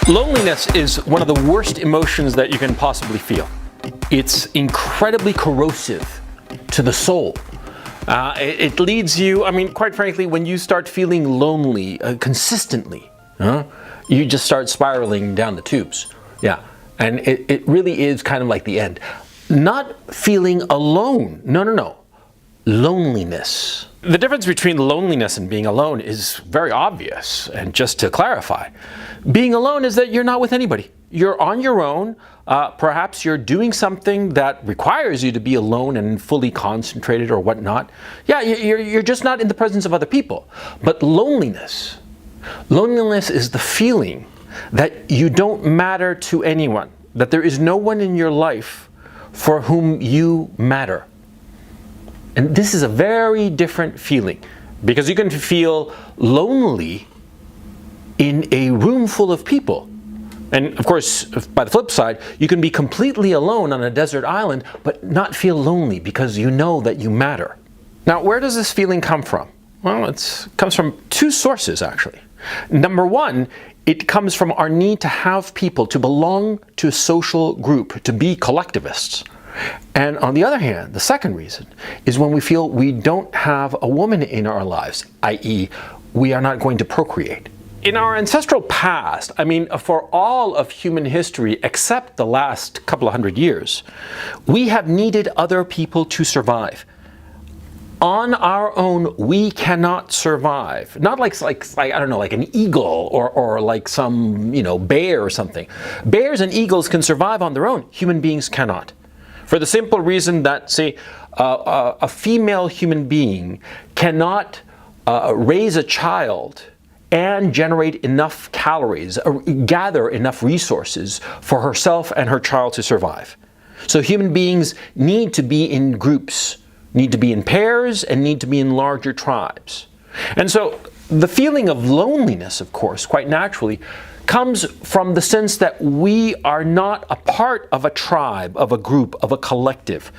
Loneliness is one of the worst emotions that you can possibly feel. It's incredibly corrosive to the soul. It leads you, quite frankly, when you start feeling lonely consistently, you just start spiraling down the tubes. Yeah, and it really is kind of like the end. Not feeling alone. No. Loneliness. The difference between loneliness and being alone is very obvious. And just to clarify, being alone is that you're not with anybody. You're on your own. Perhaps you're doing something that requires you to be alone and fully concentrated or whatnot. Yeah, you're just not in the presence of other people. But loneliness is the feeling that you don't matter to anyone, that there is no one in your life for whom you matter. And this is a very different feeling, because you can feel lonely in a room full of people. And of course, by the flip side, you can be completely alone on a desert island, but not feel lonely because you know that you matter. Now, where does this feeling come from? Well, it comes from two sources, actually. Number one, it comes from our need to have people, to belong to a social group, to be collectivists. And on the other hand, the second reason is when we feel we don't have a woman in our lives, i.e., we are not going to procreate. In our ancestral past, for all of human history except the last couple of hundred years, we have needed other people to survive. On our own, we cannot survive. Not like an eagle or like some, bear or something. Bears and eagles can survive on their own. Human beings cannot. For the simple reason that, say, a female human being cannot raise a child and generate enough calories, gather enough resources for herself and her child to survive. So human beings need to be in groups, need to be in pairs, and need to be in larger tribes. And so the feeling of loneliness, of course, quite naturally, comes from the sense that we are not a part of a tribe, of a group, of a collective.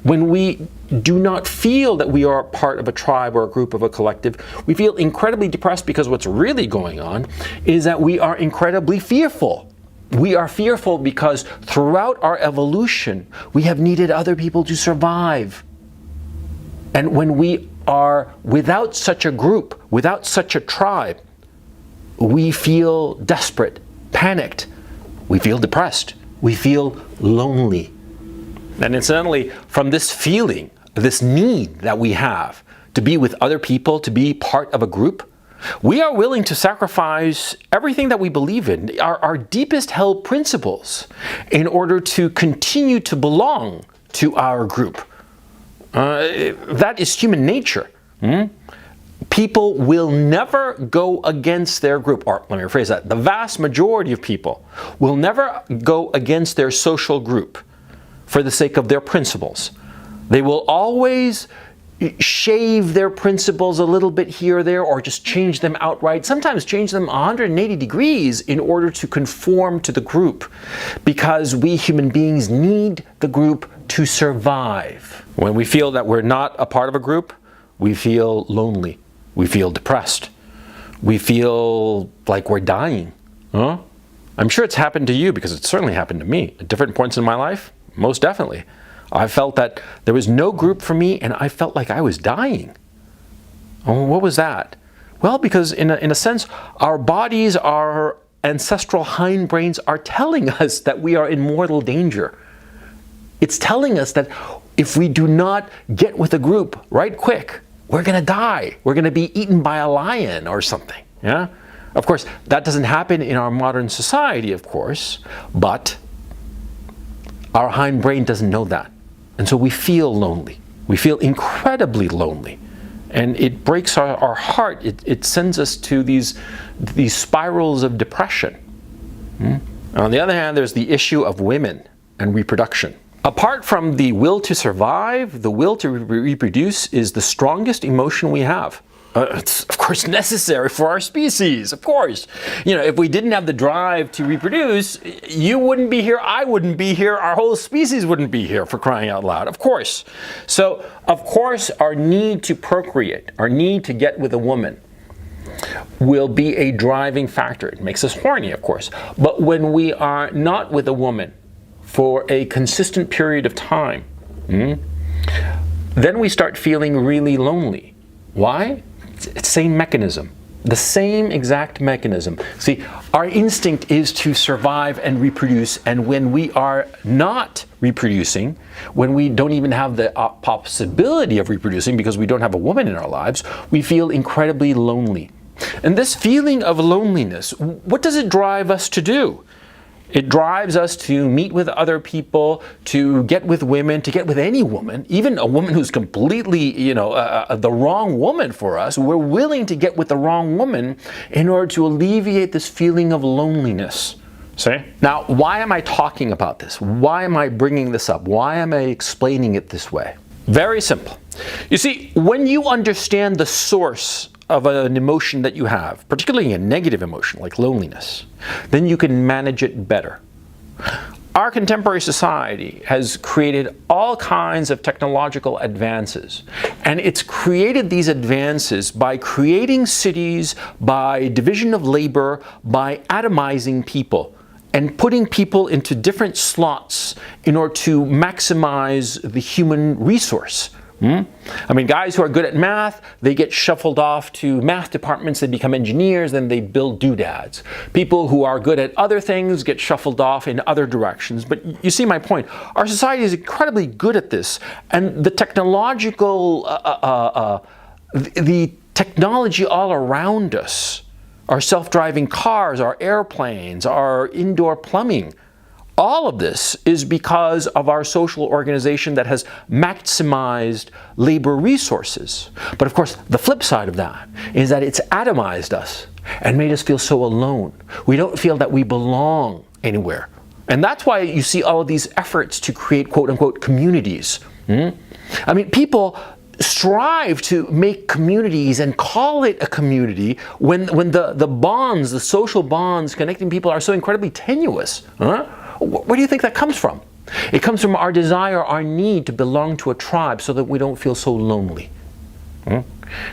When we do not feel that we are a part of a tribe or a group of a collective, we feel incredibly depressed, because what's really going on is that we are incredibly fearful. We are fearful because throughout our evolution, we have needed other people to survive. And when we are without such a group, without such a tribe, we feel desperate, panicked, we feel depressed, we feel lonely. And incidentally, from this feeling, this need that we have to be with other people, to be part of a group, we are willing to sacrifice everything that we believe in, our deepest held principles, in order to continue to belong to our group. That is human nature. People will never go against their group, or let me rephrase that, the vast majority of people will never go against their social group for the sake of their principles. They will always shave their principles a little bit here or there, or just change them outright, sometimes change them 180 degrees in order to conform to the group, because we human beings need the group to survive. When we feel that we're not a part of a group, we feel lonely. We feel depressed. We feel like we're dying. I'm sure it's happened to you, because it certainly happened to me at different points in my life. Most definitely. I felt that there was no group for me, and I felt like I was dying. Oh, what was that? Well, because in a sense, our bodies, our ancestral hindbrains are telling us that we are in mortal danger. It's telling us that if we do not get with a group right quick, we're going to die. We're going to be eaten by a lion or something. Yeah? Of course, that doesn't happen in our modern society, of course, but our hindbrain doesn't know that. And so we feel lonely. We feel incredibly lonely. And it breaks our heart. It sends us to these spirals of depression. On the other hand, there's the issue of women and reproduction. Apart from the will to survive, the will to reproduce is the strongest emotion we have. It's, of course, necessary for our species, of course. If we didn't have the drive to reproduce, you wouldn't be here, I wouldn't be here, our whole species wouldn't be here, for crying out loud, of course. So, of course, our need to procreate, our need to get with a woman, will be a driving factor. It makes us horny, of course. But when we are not with a woman for a consistent period of time, then we start feeling really lonely. Why? It's the same mechanism. The same exact mechanism. See, our instinct is to survive and reproduce, and when we are not reproducing, when we don't even have the possibility of reproducing because we don't have a woman in our lives, we feel incredibly lonely. And this feeling of loneliness, what does it drive us to do? It drives us to meet with other people, to get with women, to get with any woman, even a woman who's completely, the wrong woman for us. We're willing to get with the wrong woman in order to alleviate this feeling of loneliness. See? Now, why am I talking about this? Why am I bringing this up? Why am I explaining it this way? Very simple. You see, when you understand the source of an emotion that you have, particularly a negative emotion like loneliness, then you can manage it better. Our contemporary society has created all kinds of technological advances, and it's created these advances by creating cities, by division of labor, by atomizing people, and putting people into different slots in order to maximize the human resource. I mean, guys who are good at math, they get shuffled off to math departments, they become engineers, then they build doodads. People who are good at other things get shuffled off in other directions. But you see my point. Our society is incredibly good at this, and the technological, the technology all around us, our self-driving cars, our airplanes, our indoor plumbing, all of this is because of our social organization that has maximized labor resources. But of course, the flip side of that is that it's atomized us and made us feel so alone. We don't feel that we belong anywhere. And that's why you see all of these efforts to create quote-unquote communities. I mean, people strive to make communities and call it a community when the bonds, the social bonds connecting people are so incredibly tenuous. Where do you think that comes from? It comes from our desire, our need to belong to a tribe so that we don't feel so lonely.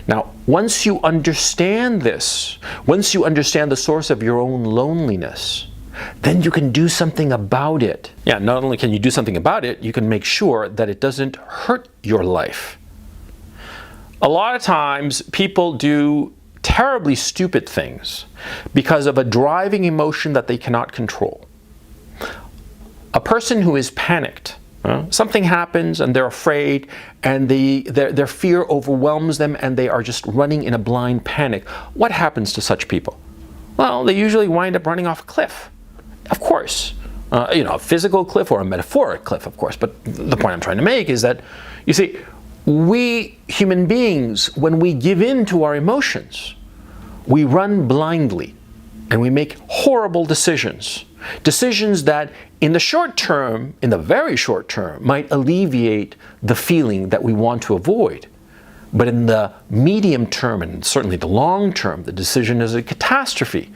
Now, once you understand this, once you understand the source of your own loneliness, then you can do something about it. Yeah, not only can you do something about it, you can make sure that it doesn't hurt your life. A lot of times, people do terribly stupid things because of a driving emotion that they cannot control. A person who is panicked, something happens and they're afraid and their fear overwhelms them and they are just running in a blind panic. What happens to such people? Well, they usually wind up running off a cliff. Of course, a physical cliff or a metaphoric cliff, of course. But the point I'm trying to make is that, you see, we human beings, when we give in to our emotions, we run blindly and we make horrible decisions. Decisions that in the short term, in the very short term, might alleviate the feeling that we want to avoid. But in the medium term and certainly the long term, the decision is a catastrophe.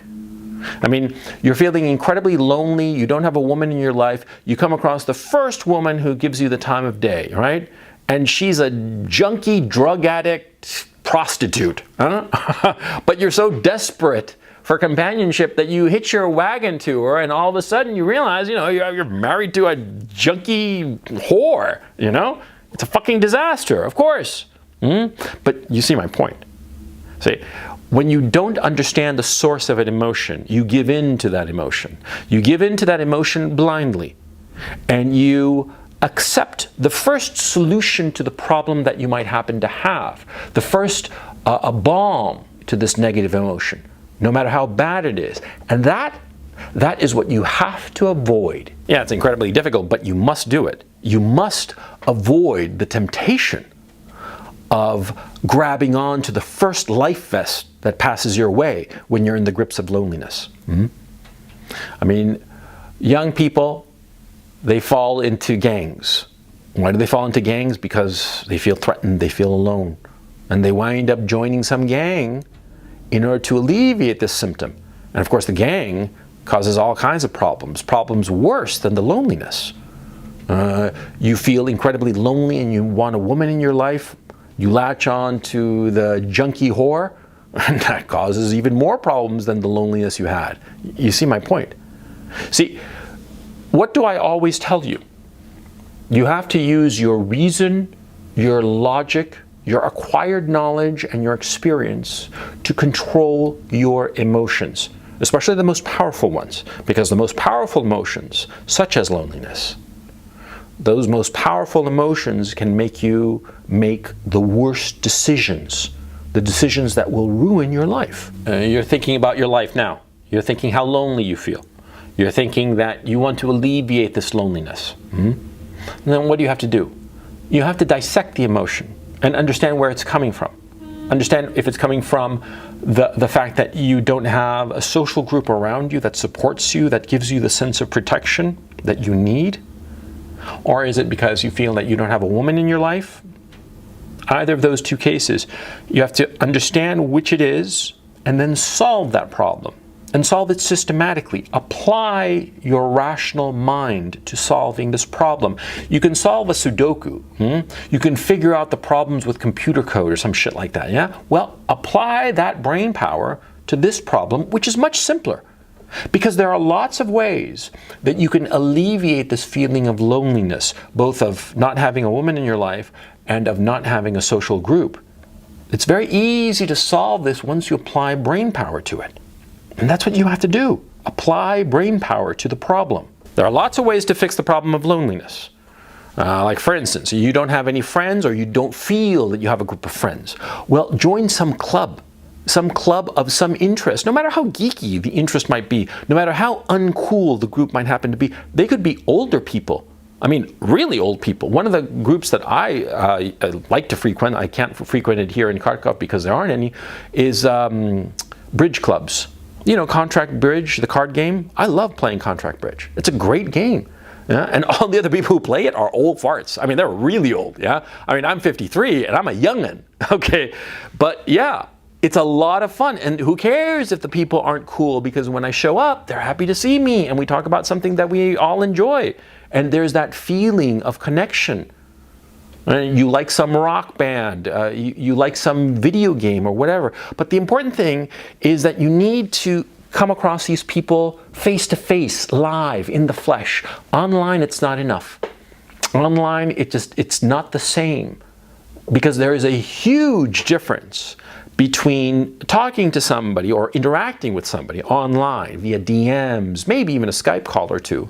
I mean, you're feeling incredibly lonely, you don't have a woman in your life, you come across the first woman who gives you the time of day, right? And she's a junkie, drug addict, prostitute. But you're so desperate for companionship that you hitch your wagon to her, and all of a sudden you realize, you're married to a junkie whore, It's a fucking disaster, of course. But you see my point. See, when you don't understand the source of an emotion, you give in to that emotion. You give in to that emotion blindly, and you accept the first solution to the problem that you might happen to have, the first a balm to this negative emotion, no matter how bad it is. And that is what you have to avoid. Yeah, it's incredibly difficult, but you must do it. You must avoid the temptation of grabbing on to the first life vest that passes your way when you're in the grips of loneliness. I mean, young people, they fall into gangs. Why do they fall into gangs? Because they feel threatened, they feel alone. And they wind up joining some gang in order to alleviate this symptom. And of course the gang causes all kinds of problems worse than the loneliness. You feel incredibly lonely and you want a woman in your life. You latch on to the junkie whore. And that causes even more problems than the loneliness you had. You see my point? See, what do I always tell you? You have to use your reason, your logic, your acquired knowledge, and your experience to control your emotions, especially the most powerful ones, because the most powerful emotions, such as loneliness, those most powerful emotions can make you make the worst decisions, the decisions that will ruin your life. You're thinking about your life now. You're thinking how lonely you feel. You're thinking that you want to alleviate this loneliness. And then what do you have to do? You have to dissect the emotion and understand where it's coming from. Understand if it's coming from the fact that you don't have a social group around you that supports you, that gives you the sense of protection that you need. Or is it because you feel that you don't have a woman in your life? Either of those two cases, you have to understand which it is and then solve that problem. And solve it systematically. Apply your rational mind to solving this problem. You can solve a Sudoku. You can figure out the problems with computer code or some shit like that, yeah? Well, apply that brain power to this problem, which is much simpler. Because there are lots of ways that you can alleviate this feeling of loneliness, both of not having a woman in your life and of not having a social group. It's very easy to solve this once you apply brain power to it. And that's what you have to do. Apply brain power to the problem. There are lots of ways to fix the problem of loneliness. Like for instance, you don't have any friends or you don't feel that you have a group of friends. Well, join some club of some interest, no matter how geeky the interest might be, no matter how uncool the group might happen to be. They could be older people. I mean, really old people. One of the groups that I like to frequent, I can't frequent it here in Kharkov because there aren't any, is bridge clubs. You know, contract bridge, the card game. I love playing contract bridge. It's a great game. Yeah? And all the other people who play it are old farts. I mean, they're really old, yeah? I mean, I'm 53 and I'm a young'un, okay? But yeah, it's a lot of fun. And who cares if the people aren't cool, because when I show up, they're happy to see me and we talk about something that we all enjoy. And there's that feeling of connection. You like some rock band, you like some video game or whatever. But the important thing is that you need to come across these people face to face, live, in the flesh. Online, it's not enough. Online, it's not the same. Because there is a huge difference between talking to somebody or interacting with somebody online via DMs, maybe even a Skype call or two,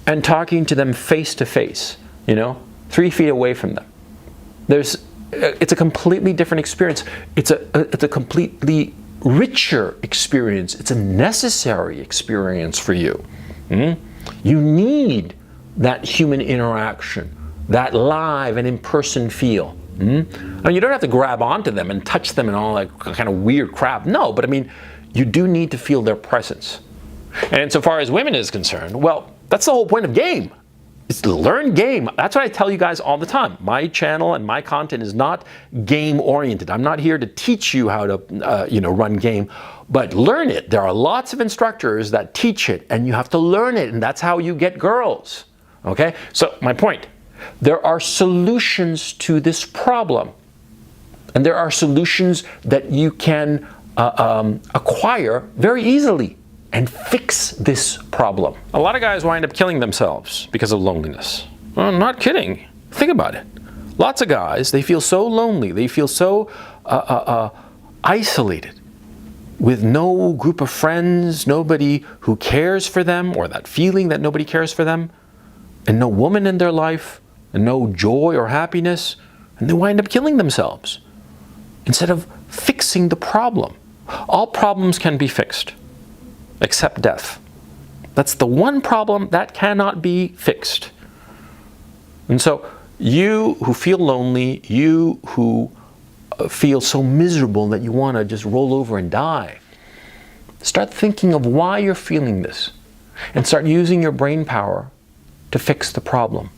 and talking to them face to face, 3 feet away from them. It's a completely different experience. It's a completely richer experience. It's a necessary experience for you. You need that human interaction, that live and in-person feel. I mean, you don't have to grab onto them and touch them and all that kind of weird crap. No, but I mean, you do need to feel their presence. And insofar as women is concerned, well, that's the whole point of game. It's to learn game. That's what I tell you guys all the time. My channel and my content is not game oriented. I'm not here to teach you how to, run game, but learn it. There are lots of instructors that teach it, and you have to learn it, and that's how you get girls. Okay? So my point, there are solutions to this problem, and there are solutions that you can acquire very easily and fix this problem. A lot of guys wind up killing themselves because of loneliness. Well, I'm not kidding. Think about it. Lots of guys, they feel so lonely, they feel so isolated, with no group of friends, nobody who cares for them, or that feeling that nobody cares for them, and no woman in their life, and no joy or happiness, and they wind up killing themselves instead of fixing the problem. All problems can be fixed, except death. That's the one problem that cannot be fixed. And so you who feel lonely, you who feel so miserable that you want to just roll over and die, start thinking of why you're feeling this and start using your brain power to fix the problem.